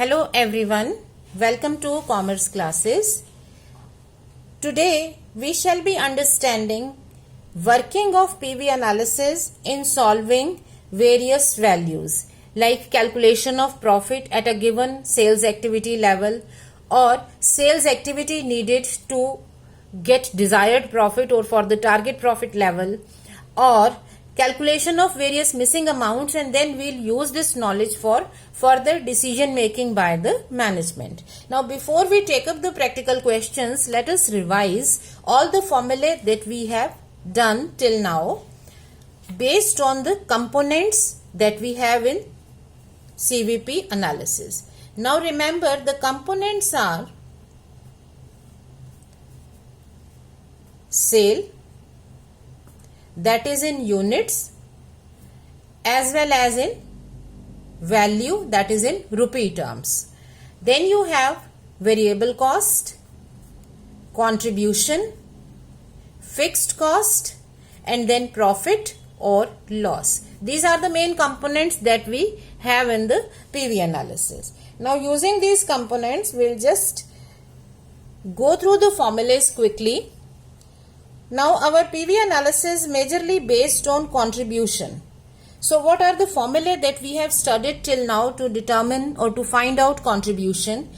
Hello everyone, welcome to Commerce classes. Today we shall be understanding working of PV analysis in solving various values like calculation of profit at a given sales activity level or sales activity needed to get desired profit or for the target profit level, or calculation of various missing amounts, and then we'll use this knowledge for further decision making by the management. Now before we take up the practical questions, let us revise all the formulae that we have done till now based on the components that we have in CVP analysis. Now remember, the components are sale, that is in units, as well as in value, that is in rupee terms. Then you have variable cost, contribution, fixed cost, and then profit or loss. These are the main components that we have in the PV analysis. Now using these components, we'll just go through the formulas quickly. Now our PV analysis majorly based on contribution. So what are the formulae that we have studied till now to determine or to find out contribution?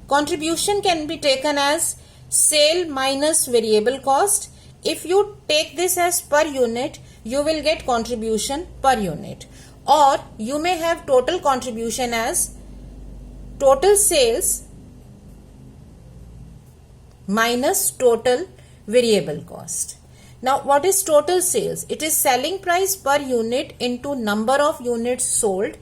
Contribution can be taken as sale minus variable cost. If you take this as per unit, you will get contribution per unit. Or you may have total contribution as total sales minus total variable cost. Now what is total sales? It is selling price per unit into number of units sold,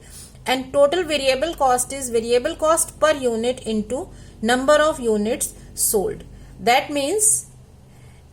and total variable cost is variable cost per unit into number of units sold. That means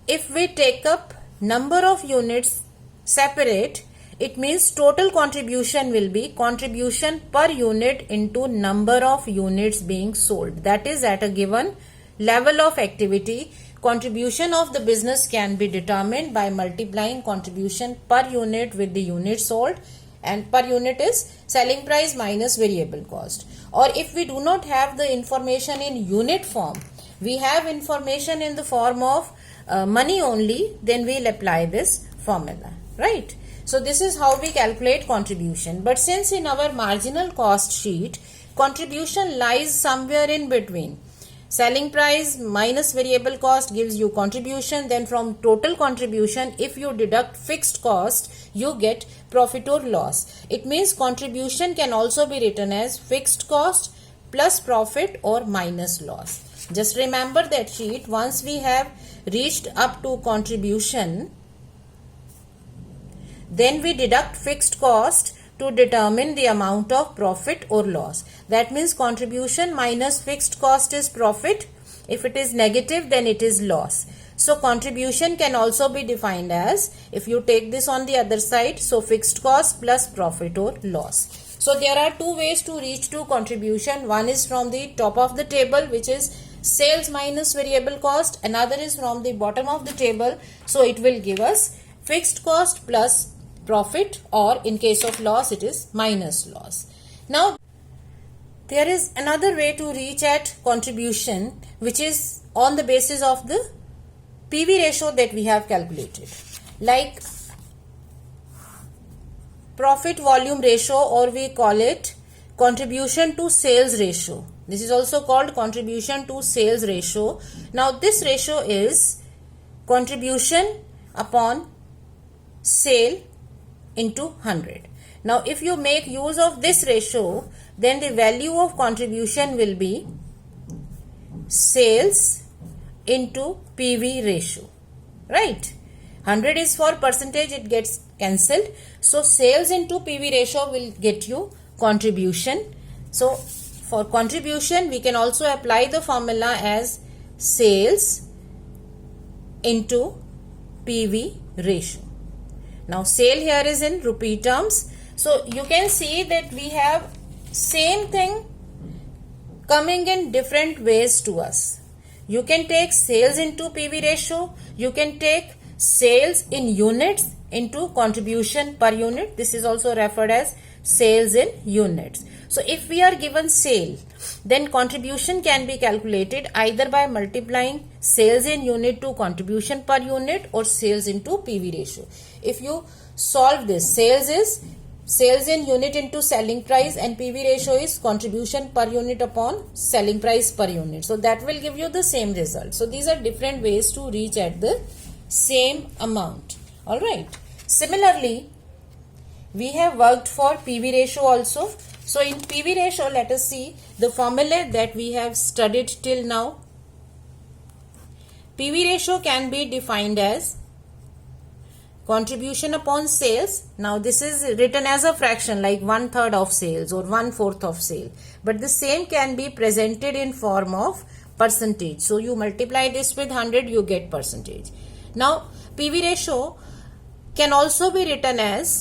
if we take up number of units separate, it means total contribution will be contribution per unit into number of units being sold. That is, at a given level of activity, contribution of the business can be determined by multiplying contribution per unit with the unit sold, and per unit is selling price minus variable cost. Or if we do not have the information in unit form, we have information in the form of money only, then we'll apply this formula, right? So this is how we calculate contribution. But since in our marginal cost sheet, contribution lies somewhere in between. Selling price minus variable cost gives you contribution. Then from total contribution, if you deduct fixed cost, you get profit or loss. It means contribution can also be written as fixed cost plus profit or minus loss. Just remember that sheet. Once we have reached up to contribution, then we deduct fixed cost to determine the amount of profit or loss. That means contribution minus fixed cost is profit. If it is negative, then it is loss. So contribution can also be defined as, if you take this on the other side, so fixed cost plus profit or loss. So there are two ways to reach to contribution. One is from the top of the table, which is sales minus variable cost. Another is from the bottom of the table. So it will give us fixed cost plus profit, or in case of loss, it is minus loss. Now there is another way to reach at contribution, which is on the basis of the PV ratio that we have calculated, like profit volume ratio, or we call it contribution to sales ratio. This is also called contribution to sales ratio. Now this ratio is contribution upon sale into 100. Now if you make use of this ratio, then the value of contribution will be sales into PV ratio, right? 100 is for percentage, it gets cancelled. So sales into PV ratio will get you contribution. So for contribution, we can also apply the formula as sales into PV ratio. Now sale here is in rupee terms. So you can see that we have same thing coming in different ways to us. You can take sales into PV ratio. You can take sales in units into contribution per unit. This is also referred as sales in units. So if we are given sale, then contribution can be calculated either by multiplying sales in unit to contribution per unit or sales into PV ratio. If you solve this, sales is sales in unit into selling price and PV ratio is contribution per unit upon selling price per unit. So that will give you the same result. So these are different ways to reach at the same amount. Alright. Similarly, we have worked for PV ratio also. So in PV ratio, let us see the formula that we have studied till now. PV ratio can be defined as contribution upon sales. Now this is written as a fraction like 1/3 of sales or 1/4 of sale. But the same can be presented in form of percentage. So you multiply this with 100, you get percentage. Now PV ratio can also be written as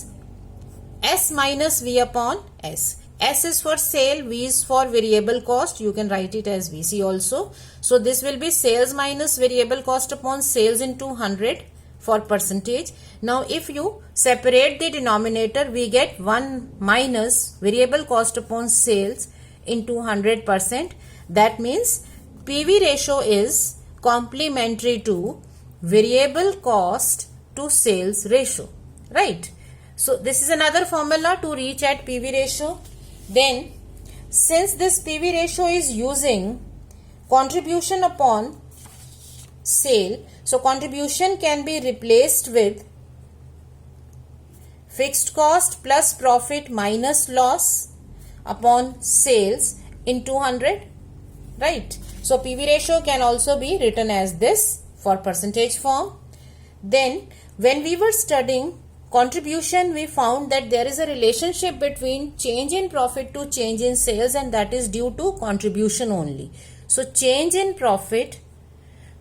S minus V upon S. S is for sale, V is for variable cost. You can write it as VC also. So this will be sales minus variable cost upon sales into 100 for percentage. Now if you separate the denominator, we get 1 minus variable cost upon sales into 100%. That means PV ratio is complementary to variable cost to sales ratio. Right? So this is another formula to reach at PV ratio. Then since this PV ratio is using contribution upon sale, so contribution can be replaced with fixed cost plus profit minus loss upon sales into 100, right? So PV ratio can also be written as this for percentage form. Then when we were studying contribution, we found that there is a relationship between change in profit to change in sales, and that is due to contribution only. So change in profit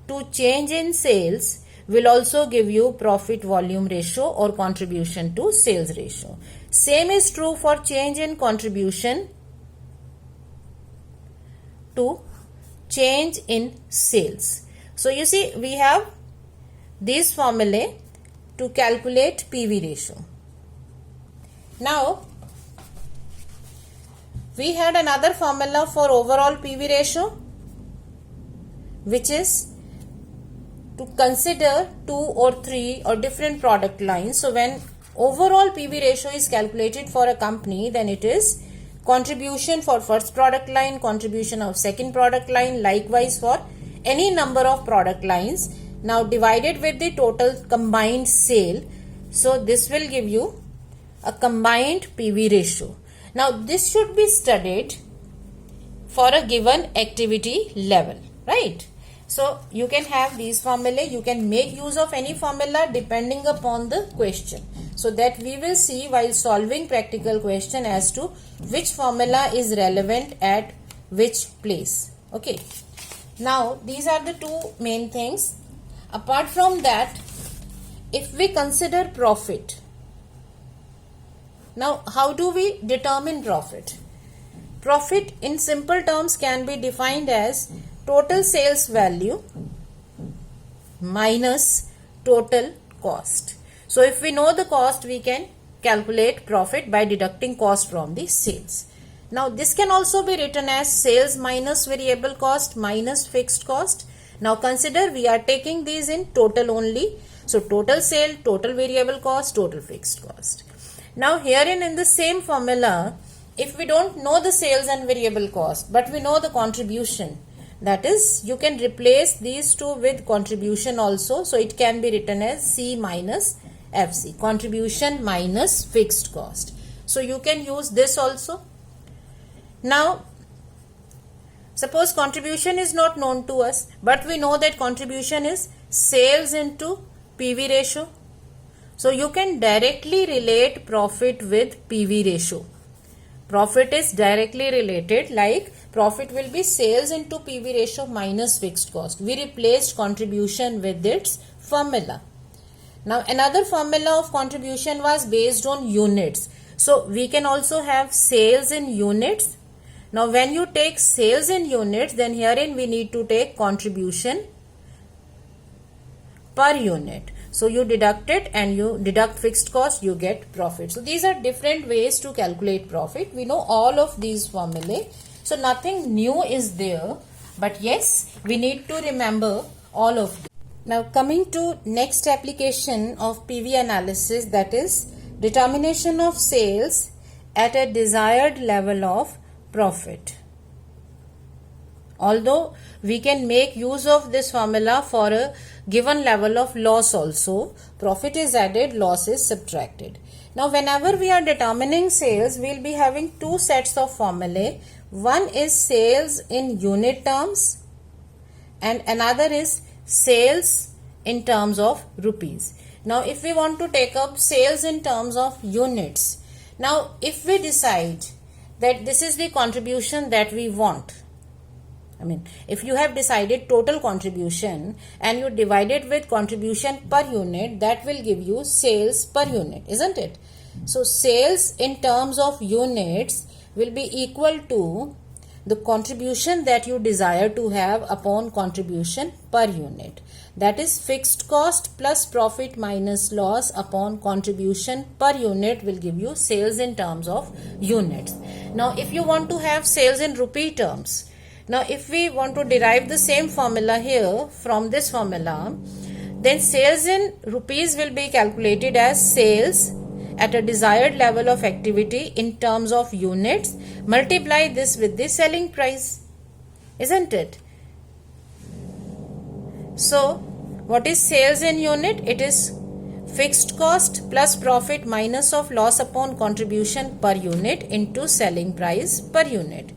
to change in sales will also give you profit volume ratio or contribution to sales ratio. Same is true for change in contribution to change in sales. So you see, we have these formulae to calculate PV ratio. Now we had another formula for overall PV ratio, which is to consider 2 or 3 or different product lines. So when overall PV ratio is calculated for a company, then it is contribution for first product line, contribution of second product line, likewise for any number of product lines. Now divided with the total combined sale. So this will give you a combined PV ratio. Now this should be studied for a given activity level, right? So you can have these formulae. You can make use of any formula depending upon the question. So that we will see while solving practical question as to which formula is relevant at which place. Okay. Now these are the two main things. Apart from that, if we consider profit, now how do we determine profit? Profit in simple terms can be defined as total sales value minus total cost. So if we know the cost, we can calculate profit by deducting cost from the sales. Now this can also be written as sales minus variable cost minus fixed cost. Now consider we are taking these in total only. So total sale, total variable cost, total fixed cost. Now herein in the same formula, if we don't know the sales and variable cost, but we know the contribution, that is, you can replace these two with contribution also. So it can be written as C minus FC, contribution minus fixed cost. So you can use this also. Now suppose contribution is not known to us, but we know that contribution is sales into PV ratio. So you can directly relate profit with PV ratio. Profit is directly related, like profit will be sales into PV ratio minus fixed cost. We replaced contribution with its formula. Now another formula of contribution was based on units. So we can also have sales in units. Now when you take sales in units, then herein we need to take contribution per unit. So you deduct it and you deduct fixed cost, you get profit. So these are different ways to calculate profit. We know all of these formulae. So nothing new is there, but yes, we need to remember all of them. Now coming to next application of PV analysis, that is determination of sales at a desired level of profit. Although we can make use of this formula for a given level of loss also, profit is added, loss is subtracted. Now whenever we are determining sales, we will be having two sets of formulae. One is sales in unit terms and another is sales in terms of rupees. Now if we want to take up sales in terms of units, now if we decide that this is the contribution that we want, if you have decided total contribution and you divide it with contribution per unit, that will give you sales per unit, isn't it? So sales in terms of units will be equal to the contribution that you desire to have upon contribution per unit. That is fixed cost plus profit minus loss upon contribution per unit will give you sales in terms of units. Now if you want to have sales in rupee terms, now if we want to derive the same formula here from this formula, then sales in rupees will be calculated as sales at a desired level of activity in terms of units. Multiply this with the selling price, isn't it? So what is sales in unit? It is fixed cost plus profit minus of loss upon contribution per unit into selling price per unit.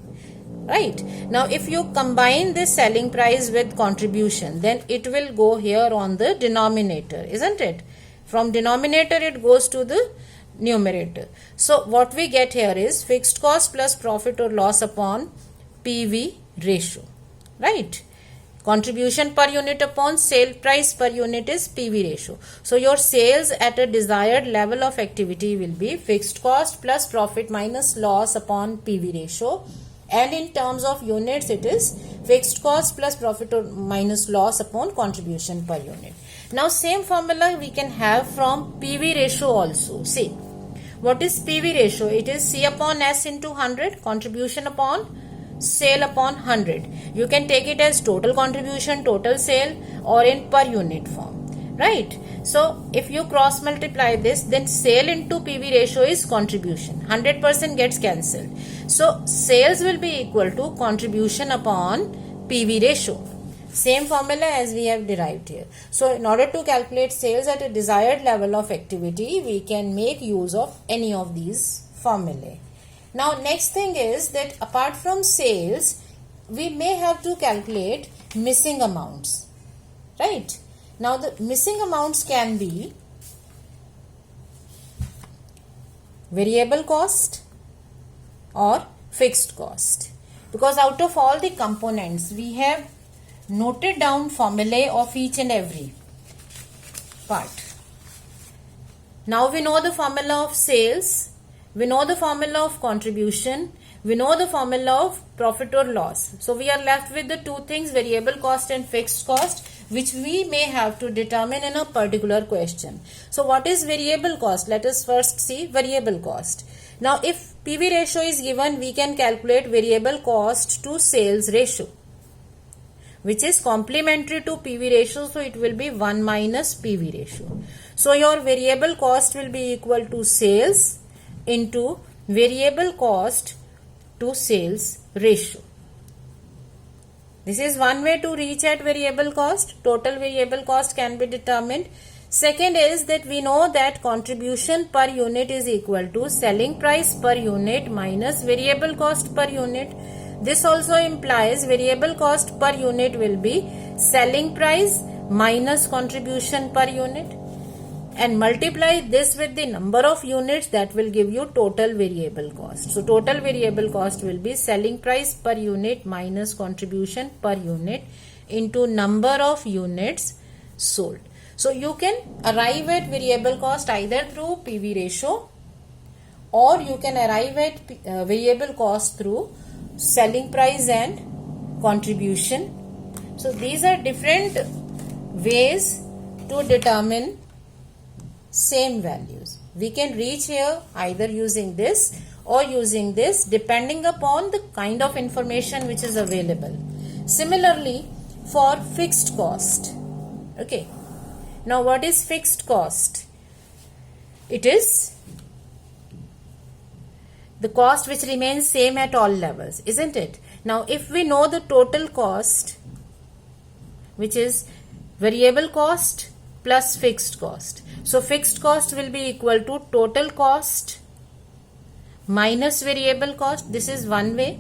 Right. Now if you combine this selling price with contribution, then it will go here on the denominator, isn't it? From denominator it goes to the numerator. So what we get here is fixed cost plus profit or loss upon PV ratio. Right. Contribution per unit upon sale price per unit is PV ratio. So your sales at a desired level of activity will be fixed cost plus profit minus loss upon PV ratio. And in terms of units, it is fixed cost plus profit or minus loss upon contribution per unit. Now same formula we can have from PV ratio also. See, what is PV ratio? It is C upon S into 100, contribution upon sale upon 100. You can take it as total contribution, total sale, or in per unit form, right? So if you cross multiply this, then sale into PV ratio is contribution. 100% gets cancelled. So sales will be equal to contribution upon PV ratio. Same formula as we have derived here. So in order to calculate sales at a desired level of activity, we can make use of any of these formulae. Now next thing is that apart from sales, we may have to calculate missing amounts, right? Now the missing amounts can be variable cost or fixed cost, because out of all the components we have noted down formulae of each and every part. Now we know the formula of sales, we know the formula of contribution, we know the formula of profit or loss. So we are left with the two things, variable cost and fixed cost, which we may have to determine in a particular question. So what is variable cost? Let us first see variable cost. Now if PV ratio is given, we can calculate variable cost to sales ratio, which is complementary to PV ratio. So it will be 1 minus PV ratio. So your variable cost will be equal to sales into variable cost to sales ratio. This is one way to reach at variable cost. Total variable cost can be determined. Second is that we know that contribution per unit is equal to selling price per unit minus variable cost per unit. This also implies variable cost per unit will be selling price minus contribution per unit, and multiply this with the number of units, that will give you total variable cost. So total variable cost will be selling price per unit minus contribution per unit into number of units sold. So you can arrive at variable cost either through PV ratio, or you can arrive at variable cost through selling price and contribution. So these are different ways to determine same values. We can reach here either using this or using this depending upon the kind of information which is available. Similarly, for fixed cost. Okay. Now what is fixed cost? It is the cost which remains same at all levels, isn't it? Now if we know the total cost, which is variable cost plus fixed cost. So fixed cost will be equal to total cost minus variable cost. This is one way.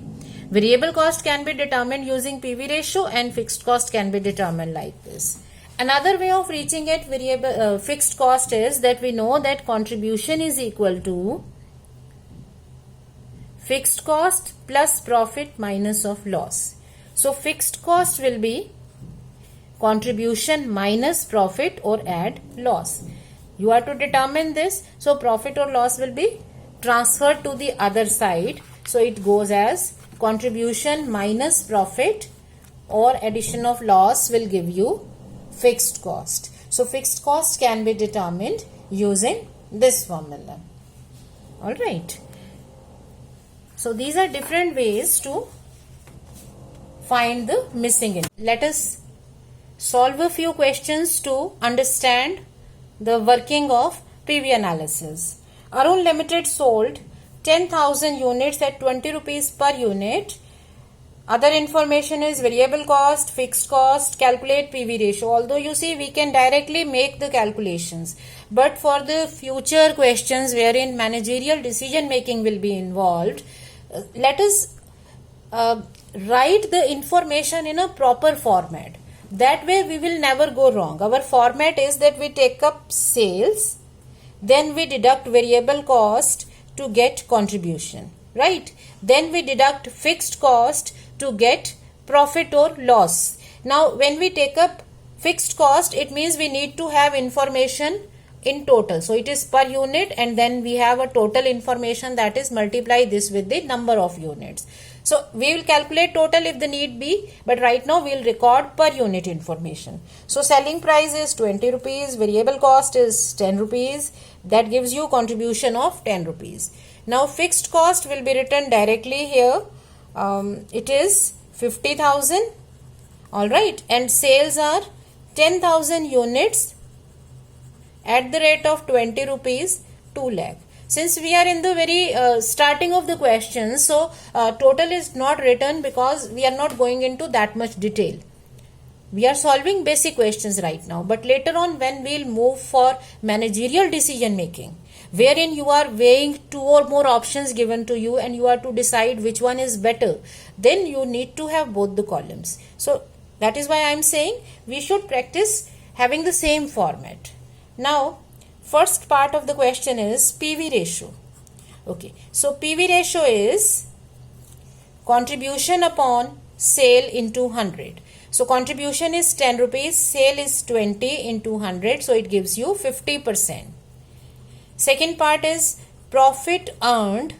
Variable cost can be determined using PV ratio and fixed cost can be determined like this. Another way of reaching at variable fixed cost is that we know that contribution is equal to fixed cost plus profit minus of loss. So fixed cost will be contribution minus profit or add loss. You are to determine this. So profit or loss will be transferred to the other side. So it goes as contribution minus profit or addition of loss will give you fixed cost. So fixed cost can be determined using this formula. Alright. So these are different ways to find the missing. Let us solve a few questions to understand the working of PV analysis. Arun Limited sold 10,000 units at 20 rupees per unit. Other information is variable cost, fixed cost, calculate PV ratio. Although you see we can directly make the calculations. But for the future questions wherein managerial decision making will be involved, let us write the information in a proper format. That way we will never go wrong. Our format is that we take up sales, then we deduct variable cost to get contribution, right? Then we deduct fixed cost to get profit or loss. Now when we take up fixed cost, it means we need to have information in total. So it is per unit and then we have a total information, that is multiply this with the number of units. So we will calculate total if the need be, but right now we will record per unit information. So selling price is 20 rupees, variable cost is 10 rupees, that gives you contribution of 10 rupees. Now fixed cost will be written directly here. It is 50,000, alright, and sales are 10,000 units at the rate of 20 rupees, 2 lakh. Since we are in the very starting of the question, so total is not written because we are not going into that much detail. We are solving basic questions right now, but later on when we will move for managerial decision making, wherein you are weighing 2 or more options given to you and you are to decide which one is better, then you need to have both the columns. So that is why I am saying we should practice having the same format. Now first part of the question is PV ratio. Okay, so PV ratio is contribution upon sale into 100. So contribution is 10 rupees, sale is 20 into 100, so it gives you 50%. Second part is profit earned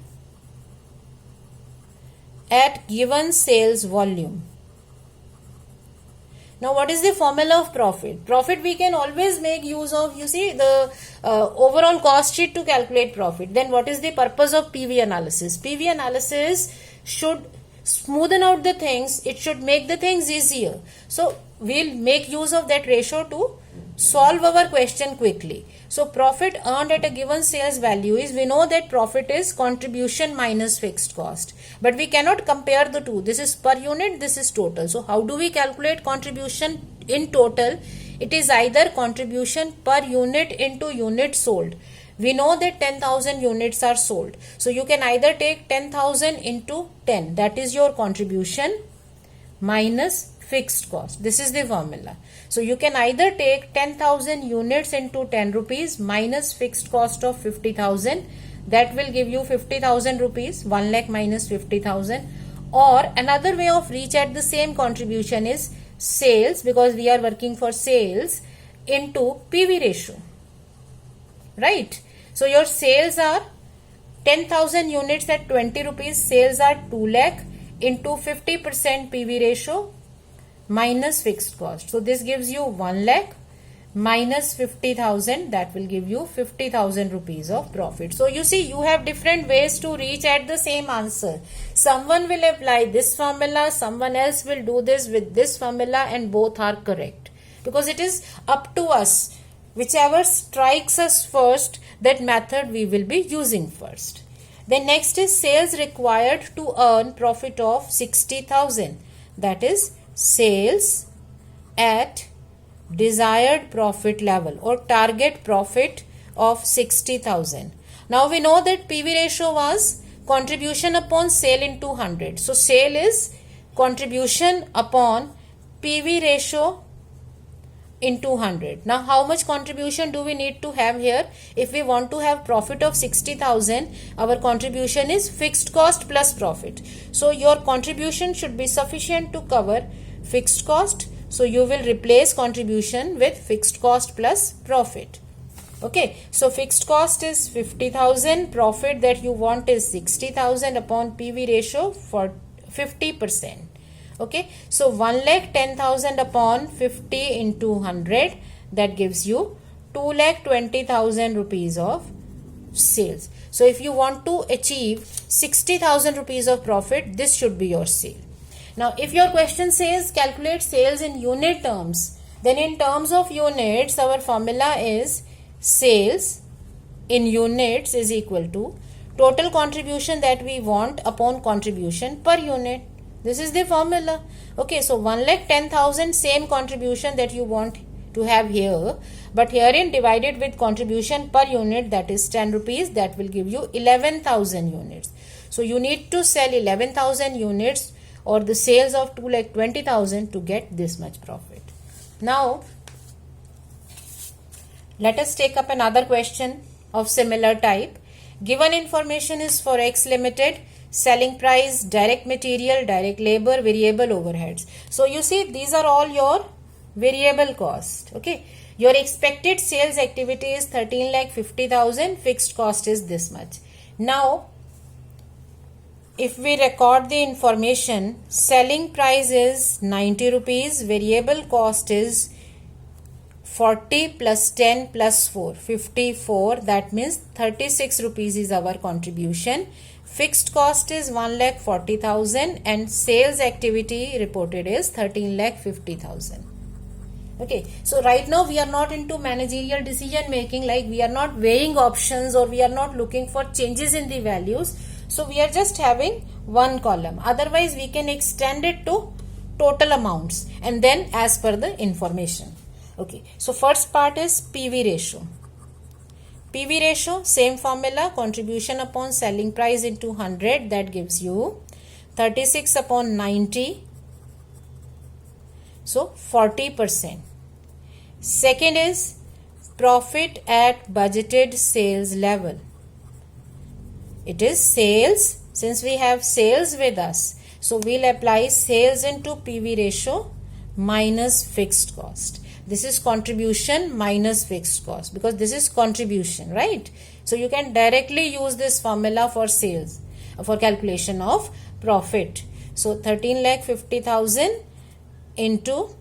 at given sales volume. Now what is the formula of profit? Profit we can always make use of, you see, the overall cost sheet to calculate profit. Then what is the purpose of PV analysis? PV analysis should smoothen out the things, it should make the things easier. So we'll make use of that ratio to solve our question quickly. So profit earned at a given sales value is, we know that profit is contribution minus fixed cost, but we cannot compare the two. This is per unit, this is total. So how do we calculate contribution in total? It is either contribution per unit into unit sold. We know that 10,000 units are sold. So you can either take 10,000 into 10, that is your contribution, minus fixed cost. This is the formula. So you can either take 10,000 units into 10 rupees minus fixed cost of 50,000. That will give you 50,000 rupees, 1 lakh minus 50,000. Or another way of reach at the same contribution is sales, because we are working for sales, into PV ratio. Right? So your sales are 10,000 units at 20 rupees, sales are 2 lakh into 50% PV ratio minus fixed cost. So this gives you 1 lakh minus 50,000, that will give you 50,000 rupees of profit. So you see, you have different ways to reach at the same answer. Someone will apply this formula, someone else will do this with this formula, and both are correct, because it is up to us. Whichever strikes us first, that method we will be using first. Then next is sales required to earn profit of 60,000. That is sales at desired profit level or target profit of 60,000. Now we know that PV ratio was contribution upon sale into 100. So sale is contribution upon PV ratio into 100. Now how much contribution do we need to have here? If we want to have profit of 60,000, our contribution is fixed cost plus profit. So your contribution should be sufficient to cover fixed cost. So you will replace contribution with fixed cost plus profit. Okay, so fixed cost is 50,000, profit that you want is 60,000 upon PV ratio for 50%. Okay, so 1,10,000 upon 50 into 100, that gives you 2,20,000 rupees of sales. So if you want to achieve 60,000 rupees of profit, this should be your sale. Now, if your question says calculate sales in unit terms, then in terms of units, our formula is sales in units is equal to total contribution that we want upon contribution per unit. This is the formula. Okay, so 1,10,000 same contribution that you want to have here, but herein divided with contribution per unit, that is 10 rupees, that will give you 11,000 units. So you need to sell 11,000 units or the sales of 2,20,000 to get this much profit. Now, let us take up another question of similar type. Given information is for X Limited, selling price, direct material, direct labor, variable overheads. So you see, these are all your variable cost. Okay, your expected sales activity is 13,50,000, fixed cost is this much. Now, if we record the information, selling price is 90 rupees, variable cost is 40 plus 10 plus 4, 54, that means 36 rupees is our contribution. Fixed cost is 1,40,000 and sales activity reported is 13,50,000. Okay, so right now we are not into managerial decision making, like we are not weighing options or we are not looking for changes in the values. So we are just having one column. Otherwise we can extend it to total amounts and then as per the information. Okay, so first part is PV ratio. PV ratio, same formula, contribution upon selling price into 100, that gives you 36 upon 90. So 40%. Second is profit at budgeted sales level. It is sales, since we have sales with us. So we'll apply sales into PV ratio minus fixed cost. This is contribution minus fixed cost because this is contribution, right? So you can directly use this formula for sales, for calculation of profit. So 13,50,000 into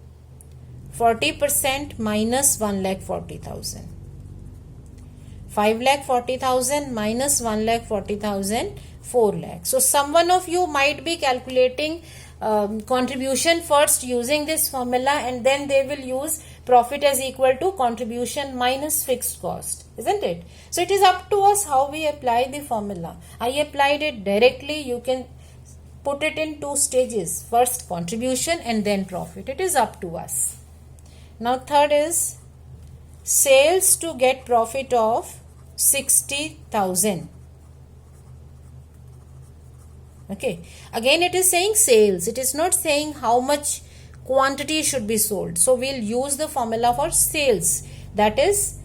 40% minus 1,40,000. 5,40,000 minus 1,40,000, 4 lakh. So some one of you might be calculating contribution first using this formula and then they will use profit as equal to contribution minus fixed cost, isn't it? So it is up to us how we apply the formula. I applied it directly. You can put it in two stages. First contribution and then profit. It is up to us. Now third is sales to get profit of 60,000. Okay, again it is saying sales. It is not saying how much quantity should be sold. So we'll use the formula for sales. That is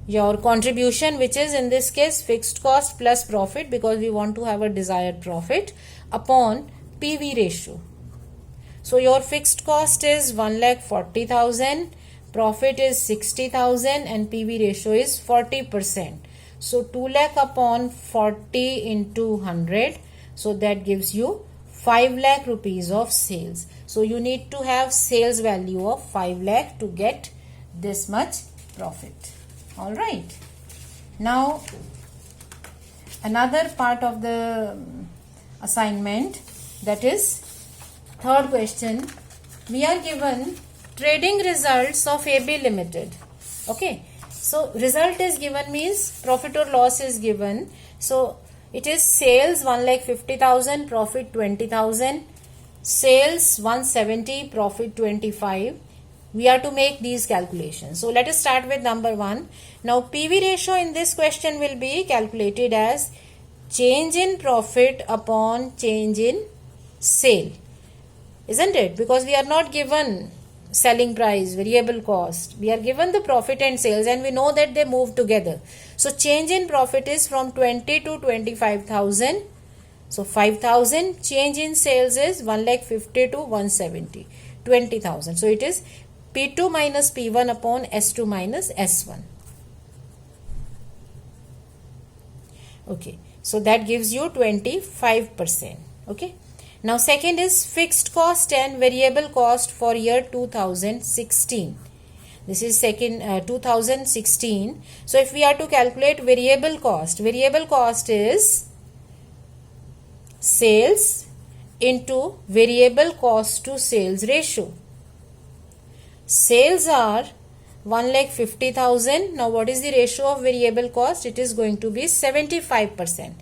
your contribution, which is in this case fixed cost plus profit because we want to have a desired profit upon PV ratio. So your fixed cost is 1,40,000, profit is 60,000 and PV ratio is 40%. So 2 lakh upon 40 into 100. So that gives you 5 lakh rupees of sales. So you need to have sales value of 5 lakh to get this much profit. All right. Now, another part of the assignment, that is third question. We are given trading results of AB Limited. Okay. So, result is given means profit or loss is given. So, it is sales 1,50,000, profit 20,000. Sales 170, profit 25. We are to make these calculations. So let us start with number 1. Now PV ratio in this question will be calculated as change in profit upon change in sale. Isn't it? Because we are not given selling price, variable cost. We are given the profit and sales, and we know that they move together. So change in profit is from 20 to 25,000. So 5,000. Change in sales is 1,50,000 to 170. 20,000. So it is P2 minus P1 upon S2 minus S1. Okay. So that gives you 25%. Okay. Now second is fixed cost and variable cost for year 2016. This is second 2016. So if we are to calculate variable cost is sales into variable cost to sales ratio. Sales are 1,50,000. Now what is the ratio of variable cost? It is going to be 75%.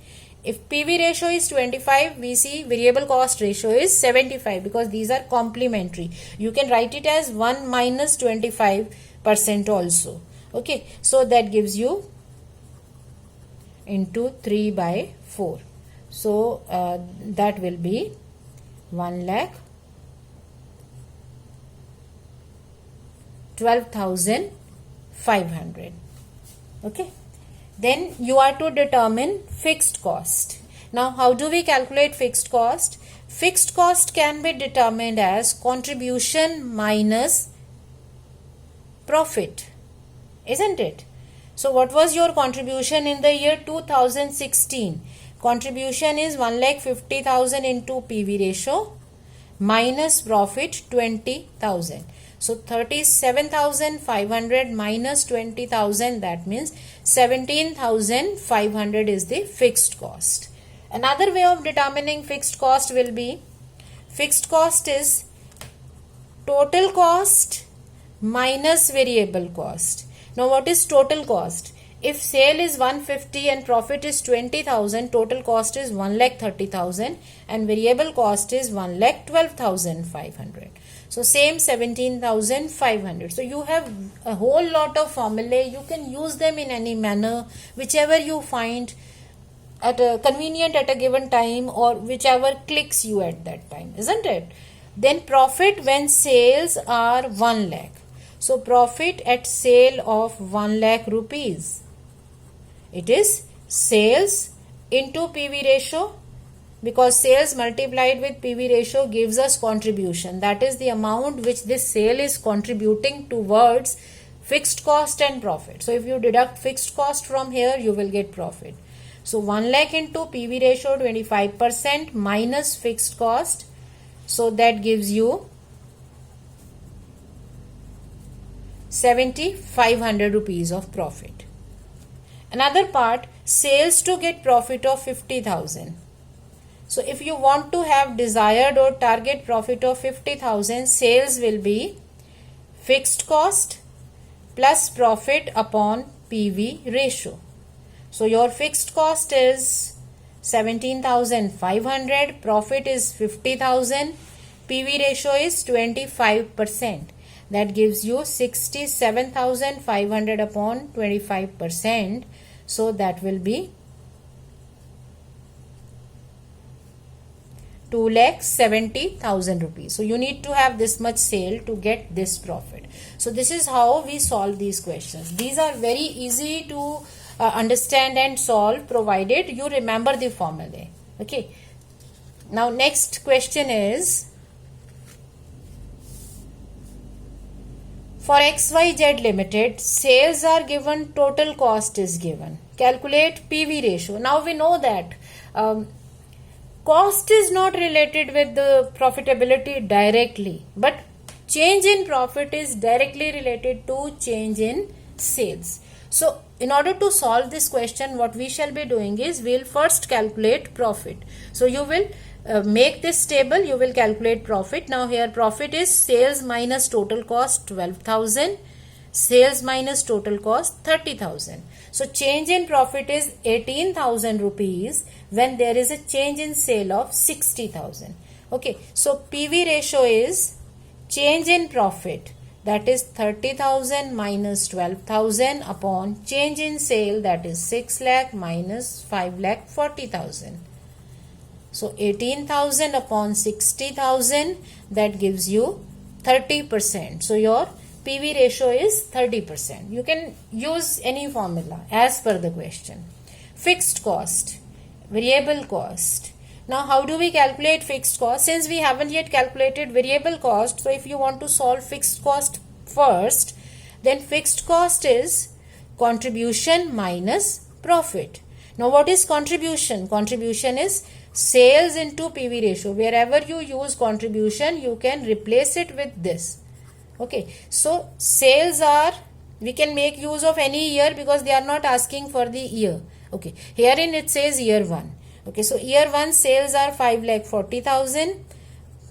If PV ratio is 25, we see variable cost ratio is 75 because these are complementary. You can write it as 1 minus 25% also. Okay, so that gives you into 3 by 4. So that will be 1,12,500. Okay. Then you are to determine fixed cost. Now how do we calculate fixed cost? Fixed cost can be determined as contribution minus profit. Isn't it? So what was your contribution in the year 2016? Contribution is 1,50,000 into PV ratio minus profit 20,000. So 37,500 minus 20,000, that means 17,500 is the fixed cost. Another way of determining fixed cost will be, fixed cost is total cost minus variable cost. Now what is total cost? If sale is 150 and profit is 20,000, total cost is 1,30,000 and variable cost is 1,12,500. So same 17,500. So you have a whole lot of formulae. You can use them in any manner, whichever you find at a convenient at a given time, or whichever clicks you at that time, isn't it? Then profit when sales are 1 lakh. So profit at sale of 1 lakh rupees. It is sales into PV ratio, because sales multiplied with PV ratio gives us contribution. That is the amount which this sale is contributing towards fixed cost and profit. So if you deduct fixed cost from here, you will get profit. So 1 lakh into PV ratio 25% minus fixed cost. So that gives you 7,500 rupees of profit. Another part, sales to get profit of 50,000. So if you want to have desired or target profit of 50,000, sales will be fixed cost plus profit upon PV ratio. So your fixed cost is 17,500, profit is 50,000, PV ratio is 25%. That gives you 67,500 upon 25%. So that will be 2,70,000 rupees. So you need to have this much sale to get this profit. So this is how we solve these questions. These are very easy to understand and solve, provided you remember the formulae. Okay. Now next question is, for XYZ Limited, sales are given, total cost is given. Calculate PV ratio. Now we know that cost is not related with the profitability directly, but change in profit is directly related to change in sales. So in order to solve this question, what we shall be doing is we'll first calculate profit. So you will make this table, you will calculate profit. Now here profit is sales minus total cost 12,000, sales minus total cost 30,000. So change in profit is 18,000 rupees when there is a change in sale of 60,000. Okay, so PV ratio is change in profit, that is 30,000 minus 12,000 upon change in sale, that is 6 lakh minus 5 lakh 40,000. So 18,000 upon 60,000, that gives you 30%. So your PV ratio is 30%. You can use any formula as per the question. Fixed cost, variable cost. Now how do we calculate fixed cost? Since we haven't yet calculated variable cost, so if you want to solve fixed cost first, then fixed cost is contribution minus profit. Now what is contribution? Contribution is sales into PV ratio. Wherever you use contribution, you can replace it with this. Okay, so sales are, we can make use of any year because they are not asking for the year. Okay, herein it says year 1. Okay, so year 1 sales are 5,40,000,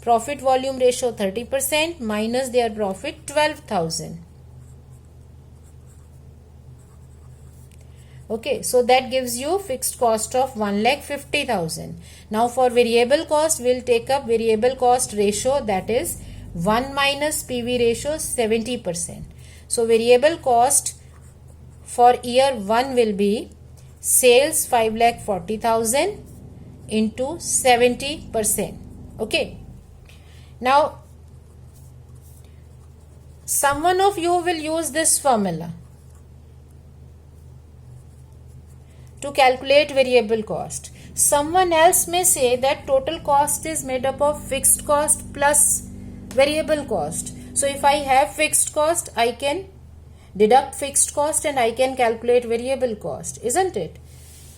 profit volume ratio 30% minus their profit 12,000. Okay, so that gives you fixed cost of 1,50,000. Now for variable cost, we'll take up variable cost ratio, that is 1 minus PV ratio 70%. So variable cost for year 1 will be sales 5,40,000 into 70%. Okay. Now someone of you will use this formula to calculate variable cost. Someone else may say that total cost is made up of fixed cost plus variable cost. So if I have fixed cost, I can deduct fixed cost and I can calculate variable cost, isn't it?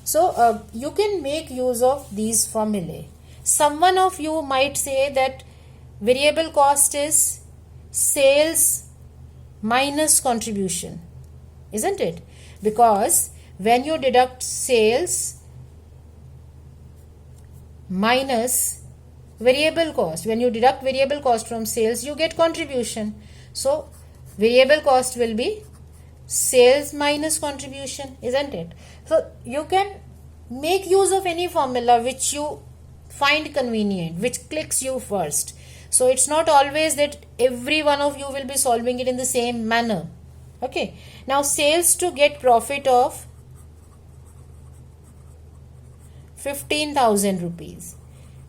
So you can make use of these formulae. Someone of you might say that variable cost is sales minus contribution, isn't it? Because when you deduct sales minus variable cost, when you deduct variable cost from sales, you get contribution. So variable cost will be sales minus contribution, isn't it? So you can make use of any formula which you find convenient, which clicks you first. So it's not always that every one of you will be solving it in the same manner. Okay, now sales to get profit of 15,000 rupees.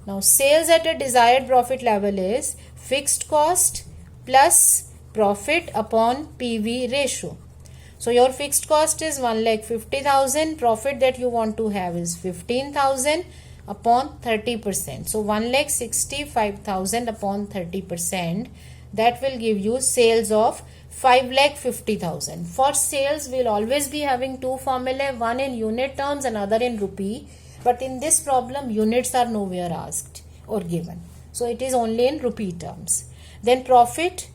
Now sales at a desired profit level is fixed cost plus profit upon PV ratio. So your fixed cost is 1,50,000, profit that you want to have is 15,000 upon 30%. So 1,65,000 upon 30%, that will give you sales of 5,50,000. For sales, we will always be having two formulae, one in unit terms, another in rupee. But in this problem, units are nowhere asked or given. So it is only in rupee terms. Then profit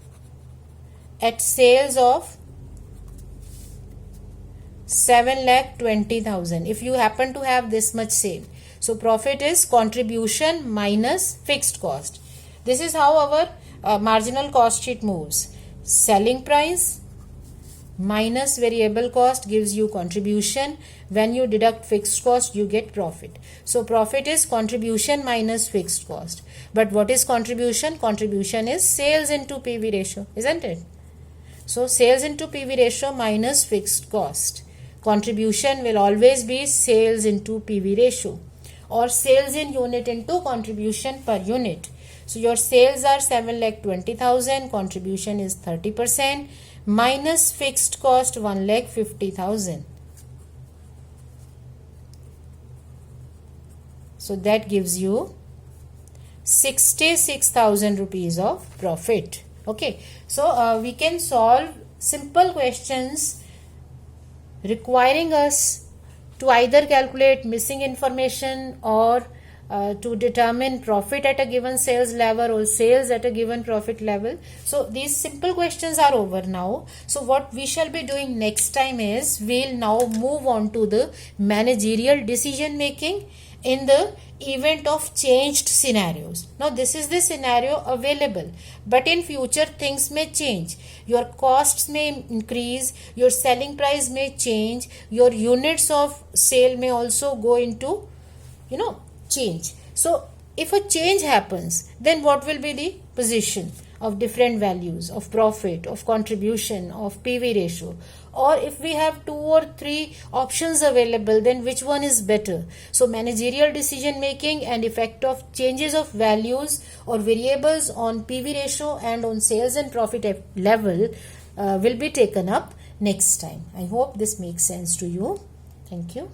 at sales of 7,20,000 if you happen to have this much sale. So profit is contribution minus fixed cost. This is how our marginal cost sheet moves. Selling price minus variable cost gives you contribution. When you deduct fixed cost, you get profit. So profit is contribution minus fixed cost. But what is contribution? Contribution is sales into PV ratio, isn't it? So sales into PV ratio minus fixed cost. Contribution will always be sales into PV ratio, or sales in unit into contribution per unit. So your sales are 7,20,000, contribution is 30%, minus fixed cost 1,50,000. So that gives you 66,000 rupees of profit. Okay, so we can solve simple questions requiring us to either calculate missing information or to determine profit at a given sales level or sales at a given profit level. So these simple questions are over now. So what we shall be doing next time is we'll now move on to the managerial decision making in the event of changed scenarios. Now this is the scenario available, but in future things may change. Your costs may increase, your selling price may change, your units of sale may also go into change. So if a change happens, then what will be the position of different values of profit, of contribution, of PV ratio? Or if we have 2 or 3 options available, then which one is better? So managerial decision making and effect of changes of values or variables on PV ratio and on sales and profit level will be taken up next time. I hope this makes sense to you. Thank you.